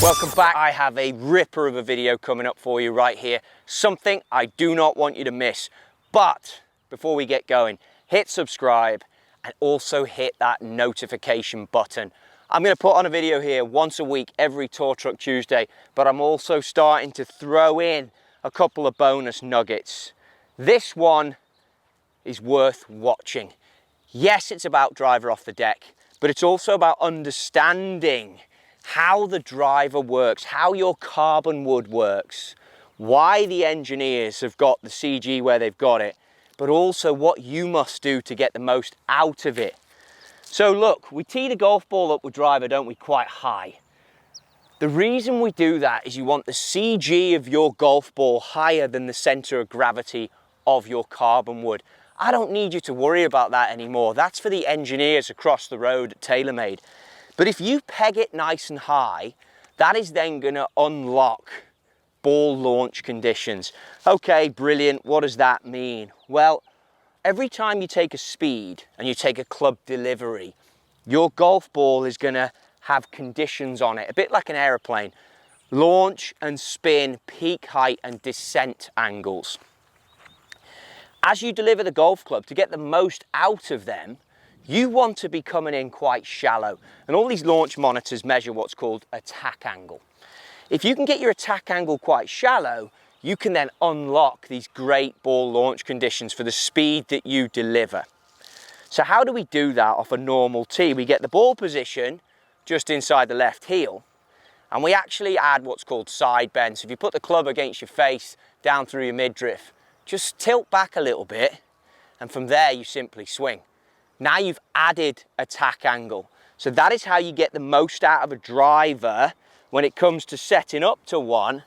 Welcome back. I have a ripper of a video coming up for you right here. Something I do not want you to miss. But before we get going, hit subscribe and also hit that notification button. I'm going to put on a video here once a week, every Tour Truck Tuesday, but I'm also starting to throw in a couple of bonus nuggets. This one is worth watching. Yes, it's about driver off the deck, but it's also about understanding how the driver works, how your carbon wood works, why the engineers have got the CG where they've got it, but also what you must do to get the most out of it. So look, we tee the golf ball up with driver, don't we, quite high. The reason we do that is you want the CG of your golf ball higher than the center of gravity of your carbon wood. I don't need you to worry about that anymore. That's for the engineers across the road at TaylorMade. But if you peg it nice and high, that is then going to unlock ball launch conditions. Okay, brilliant. What does that mean? Well, every time you take a speed and you take a club delivery, your golf ball is going to have conditions on it, a bit like an aeroplane. Launch and spin, peak height and descent angles. As you deliver the golf club, to get the most out of them, you want to be coming in quite shallow. And all these launch monitors measure what's called attack angle. If you can get your attack angle quite shallow, you can then unlock these great ball launch conditions for the speed that you deliver. So how do we do that off a normal tee? We get the ball position just inside the left heel, and we actually add what's called side bend. So if you put the club against your face, down through your midriff, just tilt back a little bit, and from there you simply swing. Now you've added attack angle. So that is how you get the most out of a driver when it comes to setting up to one,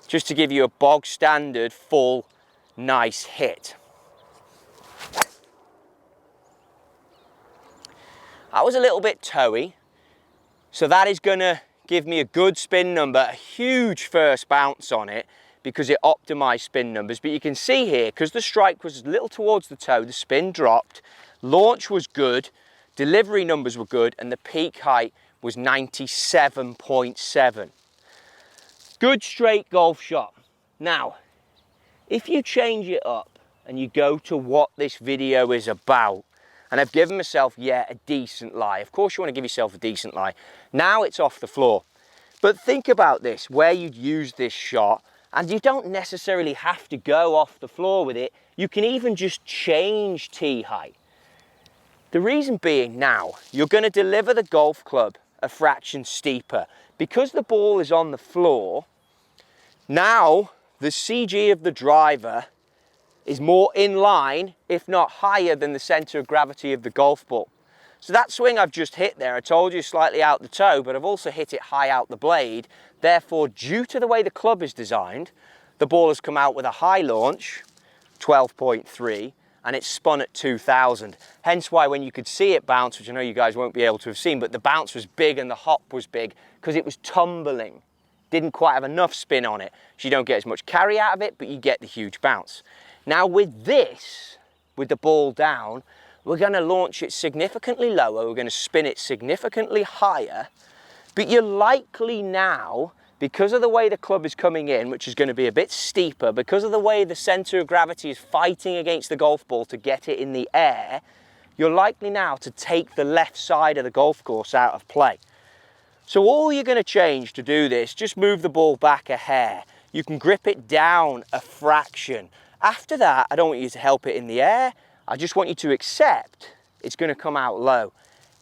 just to give you a bog standard, full, nice hit. That was a little bit toey, so that is gonna give me a good spin number, a huge first bounce on it, because it optimized spin numbers. But you can see here, because the strike was a little towards the toe, the spin dropped, launch was good, delivery numbers were good, and the peak height was 97.7. Good straight golf shot. Now, if you change it up and you go to what this video is about, and I've given myself, yeah, a decent lie. Of course you want to give yourself a decent lie. Now it's off the floor. But think about this, where you'd use this shot, and you don't necessarily have to go off the floor with it. You can even just change tee height. The reason being, now you're going to deliver the golf club a fraction steeper. Because the ball is on the floor, now the CG of the driver is more in line, if not higher, than the center of gravity of the golf ball. So that swing I've just hit there, I told you slightly out the toe, but I've also hit it high out the blade. Therefore, due to the way the club is designed, the ball has come out with a high launch, 12.3, and it's spun at 2000. Hence why when you could see it bounce, which I know you guys won't be able to have seen, but the bounce was big and the hop was big because it was tumbling. Didn't quite have enough spin on it. So you don't get as much carry out of it, but you get the huge bounce. Now with this, with the ball down, we're going to launch it significantly lower. We're going to spin it significantly higher, but you're likely now, because of the way the club is coming in, which is going to be a bit steeper, because of the way the center of gravity is fighting against the golf ball to get it in the air, you're likely now to take the left side of the golf course out of play. So all you're going to change to do this, just move the ball back a hair. You can grip it down a fraction. After that, I don't want you to help it in the air. I just want you to accept it's going to come out low.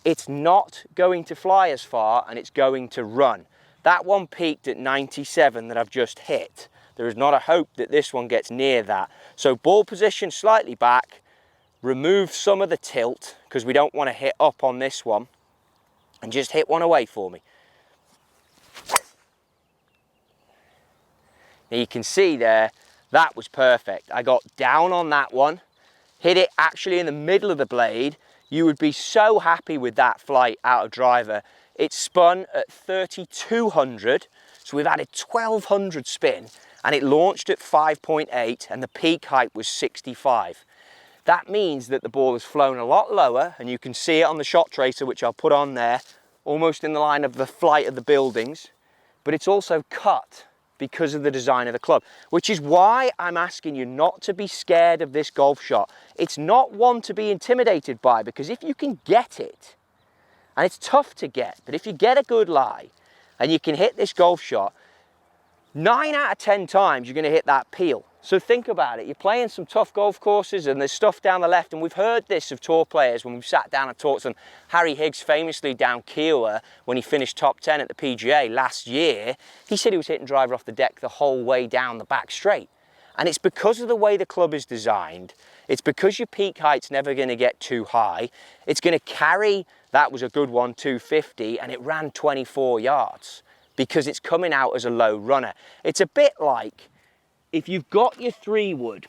It's not going to fly as far, and it's going to run. That one peaked at 97 that I've just hit. There is not a hope that this one gets near that. So ball position slightly back, remove some of the tilt, because we don't want to hit up on this one, and just hit one away for me. Now you can see there, that was perfect. I got down on that one, hit it actually in the middle of the blade. You would be so happy with that flight out of driver. It spun at 3200, so we've added 1200 spin, and it launched at 5.8, and the peak height was 65. That means that the ball has flown a lot lower, and you can see it on the shot tracer, which I'll put on there, almost in the line of the flight of the buildings. but it's also cut because of the design of the club, which is why I'm asking you not to be scared of this golf shot. It's not one to be intimidated by, because if you can get it, and it's tough to get, but if you get a good lie and you can hit this golf shot, 9 out of 10 times you're going to hit that peel. So think about it. You're playing some tough golf courses and there's stuff down the left, and we've heard this of tour players when we've sat down and talked to them. Harry Higgs famously down Kiowa, when he finished top 10 at the PGA last year, he said he was hitting driver off the deck the whole way down the back straight. And it's because of the way the club is designed. It's because your peak height's never going to get too high. It's going to carry, that was a good one, 250, and it ran 24 yards because it's coming out as a low runner. It's a bit like, if you've got your 3-wood,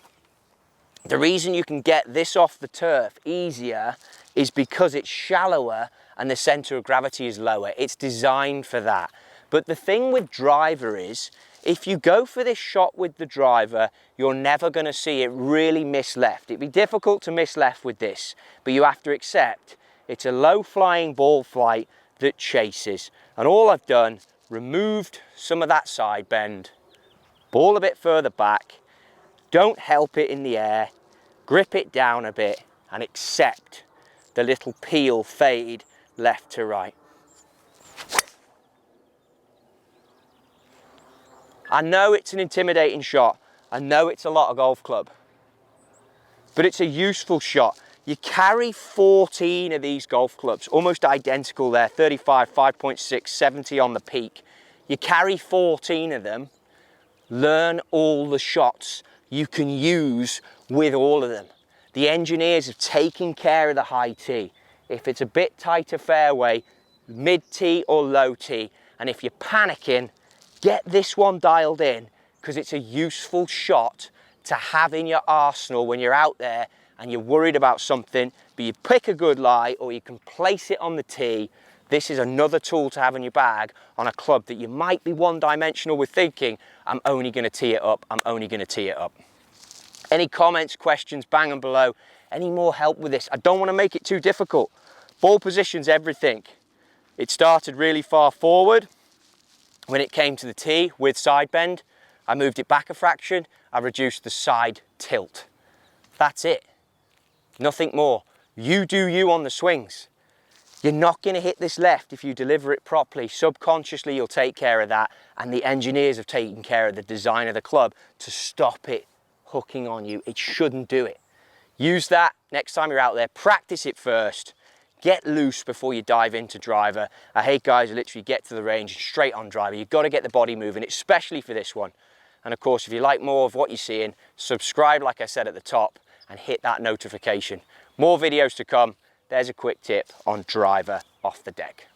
the reason you can get this off the turf easier is because it's shallower and the center of gravity is lower. It's designed for that. But the thing with driver is, if you go for this shot with the driver, you're never going to see it really miss left. It'd be difficult to miss left with this, but you have to accept it's a low flying ball flight that chases. And all I've done, removed some of that side bend, ball a bit further back, don't help it in the air, grip it down a bit and accept the little peel fade left to right. I know it's an intimidating shot. I know it's a lot of golf club, but it's a useful shot. You carry 14 of these golf clubs, almost identical there, 35, 5.6, 70 on the peak. You carry 14 of them. Learn all the shots you can use with all of them. The engineers have taken care of the high tee. If it's a bit tighter fairway, mid tee or low tee, and if you're panicking, get this one dialed in, because it's a useful shot to have in your arsenal when you're out there and you're worried about something, but you pick a good lie or you can place it on the tee. This is another tool to have in your bag on a club that you might be one-dimensional with, thinking, I'm only going to tee it up, I'm only going to tee it up. Any comments, questions, bang them below. Any more help with this? I don't want to make it too difficult. Ball position's everything. It started really far forward. When it came to the tee with side bend, I moved it back a fraction. I reduced the side tilt. That's it. Nothing more. You do you on the swings. You're not going to hit this left if you deliver it properly. Subconsciously, you'll take care of that. And the engineers have taken care of the design of the club to stop it hooking on you. It shouldn't do it. Use that next time you're out there. Practice it first. Get loose before you dive into driver. I hate guys who literally get to the range and straight on driver. You've got to get the body moving, especially for this one. And of course, if you like more of what you're seeing, subscribe like I said at the top and hit that notification. More videos to come. There's a quick tip on driver off the deck.